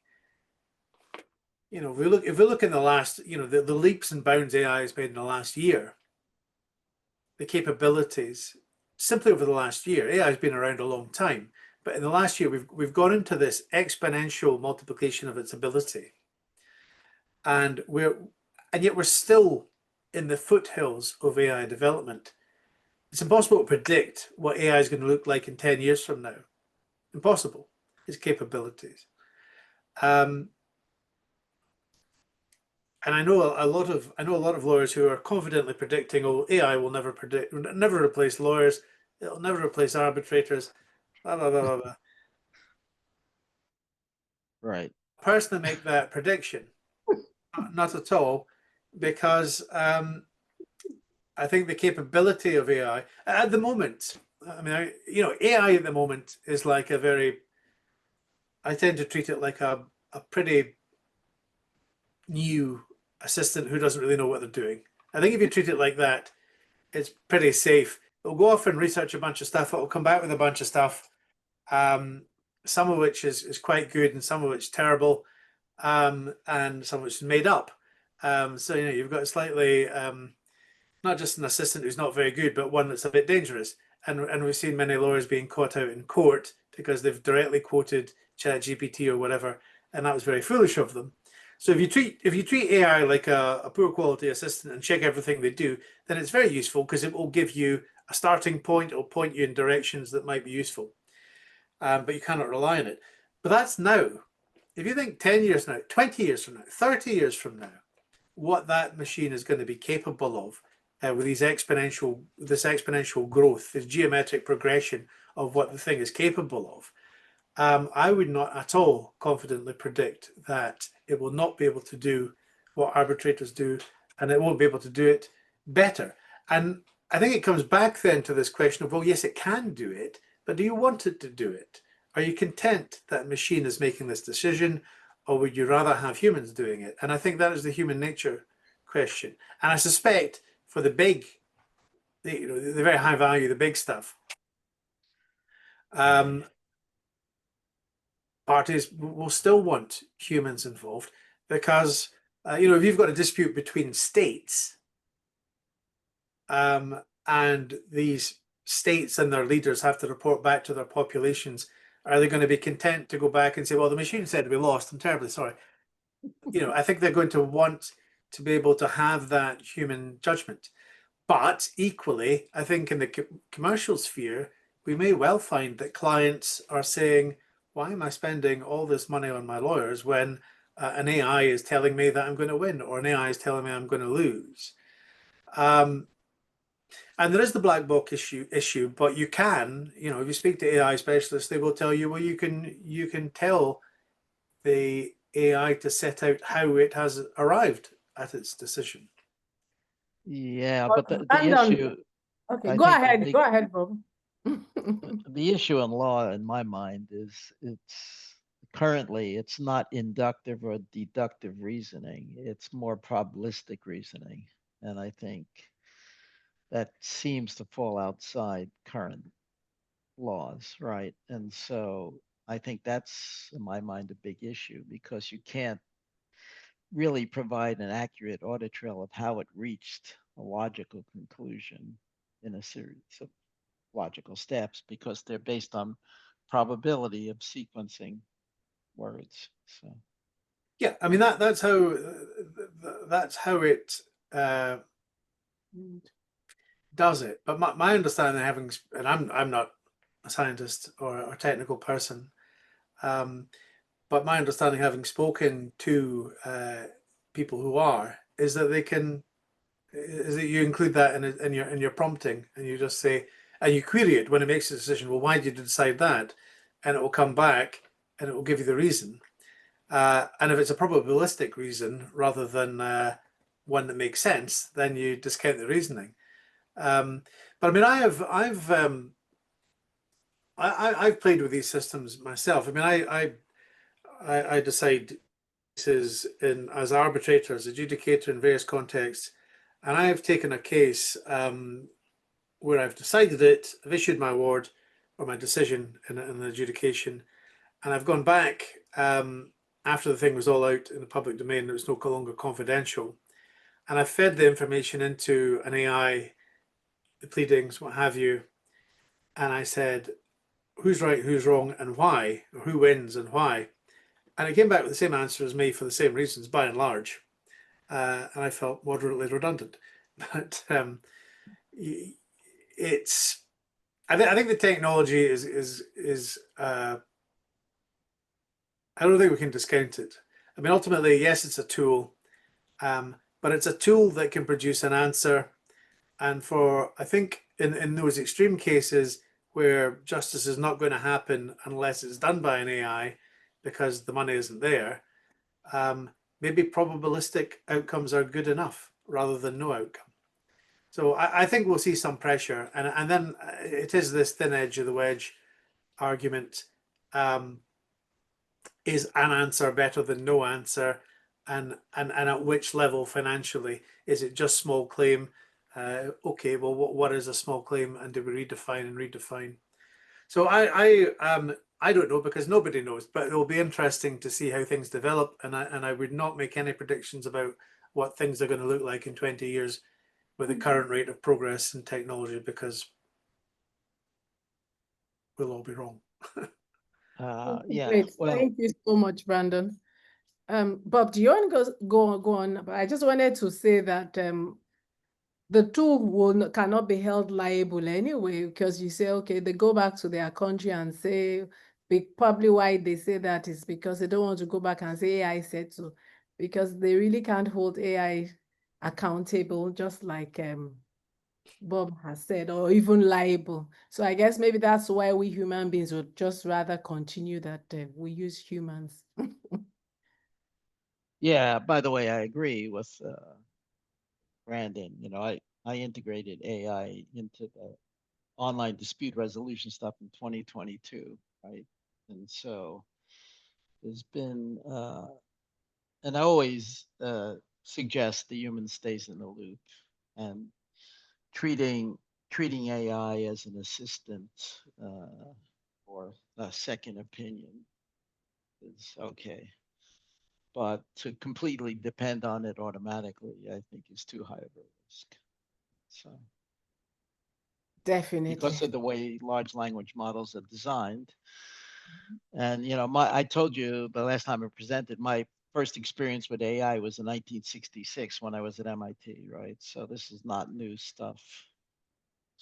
if we look in the last, the leaps and bounds AI has made in the last year, the capabilities simply over the last year, AI has been around a long time, but in the last year we've gone into this exponential multiplication of its ability, and yet we're still in the foothills of AI development. It's impossible to predict what AI is going to look like in 10 years from now. Impossible. Its capabilities. And I know a lot of lawyers who are confidently predicting, oh, AI will never replace lawyers, it'll never replace arbitrators, blah blah blah blah blah. Right. Personally, make that prediction, not at all, because I think the capability of AI at the moment, AI at the moment is like I tend to treat it like a pretty new assistant who doesn't really know what they're doing. I think if you treat it like that, it's pretty safe. It'll go off and research a bunch of stuff. It'll come back with a bunch of stuff, some of which is quite good and some of which terrible, and some of which is made up. So you've got a slightly not just an assistant who's not very good, but one that's a bit dangerous. And we've seen many lawyers being caught out in court because they've directly quoted ChatGPT or whatever, and that was very foolish of them. So if you treat AI like a poor quality assistant and check everything they do, then it's very useful because it will give you a starting point. It'll point you in directions that might be useful, but you cannot rely on it. But that's now. If you think 10 years from now, 20 years from now, 30 years from now, what that machine is going to be capable of with this exponential growth, this geometric progression of what the thing is capable of, I would not at all confidently predict that it will not be able to do what arbitrators do, and it won't be able to do it better. And I think it comes back then to this question of, well, yes, it can do it, but do you want it to do it? Are you content that a machine is making this decision, or would you rather have humans doing it? And I think that is the human nature question. And I suspect for the very high value, the big stuff, parties will still want humans involved because, if you've got a dispute between states, and these states and their leaders have to report back to their populations, are they going to be content to go back and say, well, the machine said we lost, I'm terribly sorry? I think they're going to want to be able to have that human judgment. But equally, I think in the commercial sphere, we may well find that clients are saying, why am I spending all this money on my lawyers when an AI is telling me that I'm going to win, or an AI is telling me I'm going to lose? And there is the black box issue, but you can, if you speak to AI specialists, they will tell you, well, you can tell the AI to set out how it has arrived at its decision. Yeah, but the Brandon, issue. okay, I go think the ahead, big- go ahead, Bob. The issue in law, in my mind, is it's currently it's not inductive or deductive reasoning, it's more probabilistic reasoning. And I think that seems to fall outside current laws, right? And so I think that's, in my mind, a big issue because you can't really provide an accurate audit trail of how it reached a logical conclusion in a series of logical steps because they're based on probability of sequencing words. So Yeah, I mean that's how it does it. But my understanding, and I'm not a scientist or a technical person, but my understanding, having spoken to people who are, is that you include that in your prompting, and you just say, and you query it when it makes a decision. Well, why did you decide that? And it will come back and it will give you the reason. And if it's a probabilistic reason rather than one that makes sense, then you discount the reasoning. But I mean, I've played with these systems myself. I mean, I decide cases as arbitrator, as adjudicator in various contexts, and I have taken a case where I've decided it, I've issued my award or my decision in an adjudication, and I've gone back after the thing was all out in the public domain. It was no longer confidential, and I fed the information into an AI, the pleadings, what have you, and I said, who's right, who's wrong, and why, or who wins and why. And it came back with the same answer as me for the same reasons, by and large. And I felt moderately redundant. But it's, I think the technology is I don't think we can discount it. I mean, ultimately, yes, it's a tool, but it's a tool that can produce an answer. And I think in those extreme cases where justice is not going to happen unless it's done by an AI because the money isn't there, maybe probabilistic outcomes are good enough rather than no outcome. So I think we'll see some pressure, and then it is this thin edge of the wedge argument. Is an answer better than no answer, and at which level financially? Is it just small claim? Okay, well, what is a small claim, and do we redefine? So I don't know because nobody knows, but it will be interesting to see how things develop, and I would not make any predictions about what things are going to look like in 20 years with the current rate of progress in technology, because we'll all be wrong. yeah, Great. well, Thank you so much, Brandon. Bob, do you want to go on? But I just wanted to say that the tool cannot be held liable anyway, because you say, okay, they go back to their country and say, probably why they say that is because they don't want to go back and say AI said so, because they really can't hold AI accountable, just like Bob has said, or even liable. So I guess maybe that's why we human beings would just rather continue that we use humans. yeah, by the way, I agree with Brandon. I integrated AI into the online dispute resolution stuff in 2022, right? And so there's been, and I always suggest the human stays in the loop and treating AI as an assistant or a second opinion is okay. But to completely depend on it automatically, I think is too high of a risk. So Definitely. because of the way large language models are designed. And I told you the last time I presented, my first experience with AI was in 1966 when I was at MIT, right? So this is not new stuff.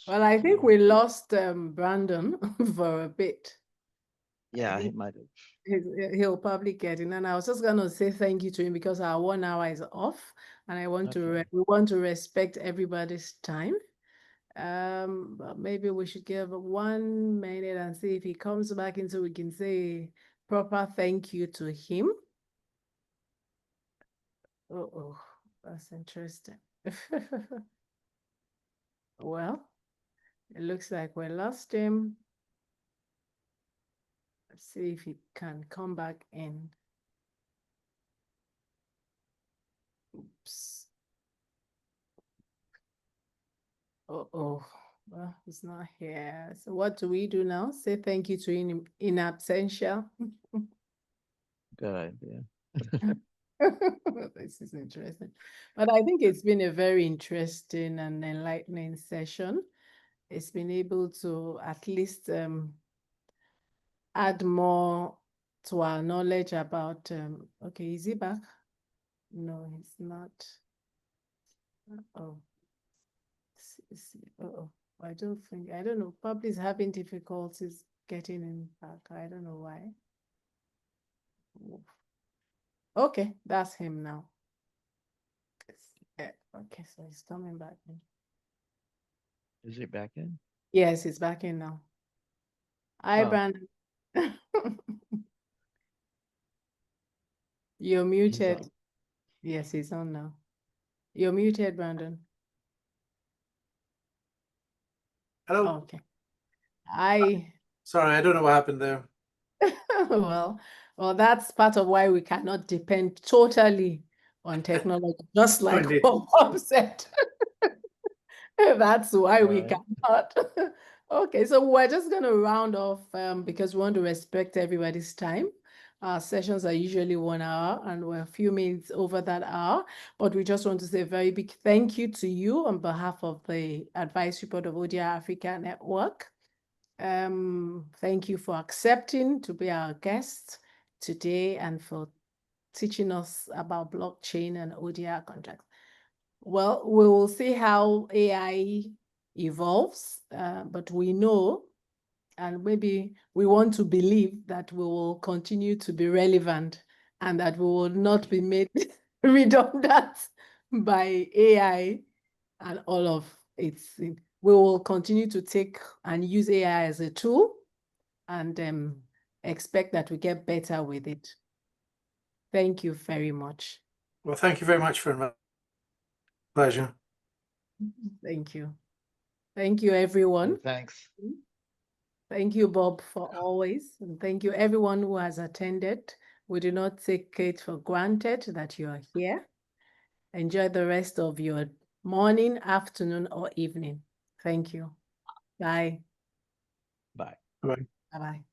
Well, I think we lost Brandon for a bit. Yeah, he might have. He'll probably get in. And I was just going to say thank you to him because our 1 hour is off, and I want Okay. we want to respect everybody's time. But maybe we should give 1 minute and see if he comes back in so we can say proper thank you to him. Oh, that's interesting. Well, it looks like we lost him. Let's see if he can come back in. Oops. Oh, well, he's not here. So what do we do now? Say thank you to in absentia. Good idea. This is interesting. But I think it's been a very interesting and enlightening session. It's been able to at least add more to our knowledge about, okay, is he back? No, he's not. Oh, oh, I don't know, probably he's having difficulties getting in back. I don't know why. Okay, that's him now. Okay, so he's coming back in. Is he back in? Yes, he's back in now. Hi, Oh. Brandon. You're He's muted. on. Yes, he's on now. You're muted, Brandon. Hello. Okay. Sorry, I don't know what happened there. Well, that's part of why we cannot depend totally on technology, just like indeed. what Bob said. That's why we Right. cannot. Okay, so we're just going to round off because we want to respect everybody's time. Our sessions are usually 1 hour and we're a few minutes over that hour, but we just want to say a very big thank you to you on behalf of the Advisory Board of ODI Africa Network. Thank you for accepting to be our guest today and for teaching us about blockchain and ODI contracts. Well, we will see how AI evolves, but we know, and maybe we want to believe that we will continue to be relevant and that we will not be made redundant by AI and all of its. We will continue to take and use AI as a tool and expect that we get better with it. Thank you very much. Well, thank you very much for my pleasure. Thank you. Thank you, everyone. And thanks. Thank you, Bob, for always. And thank you, everyone who has attended. We do not take it for granted that you are here. Enjoy the rest of your morning, afternoon, or evening. Thank you. Bye. Bye. Bye. Bye-bye.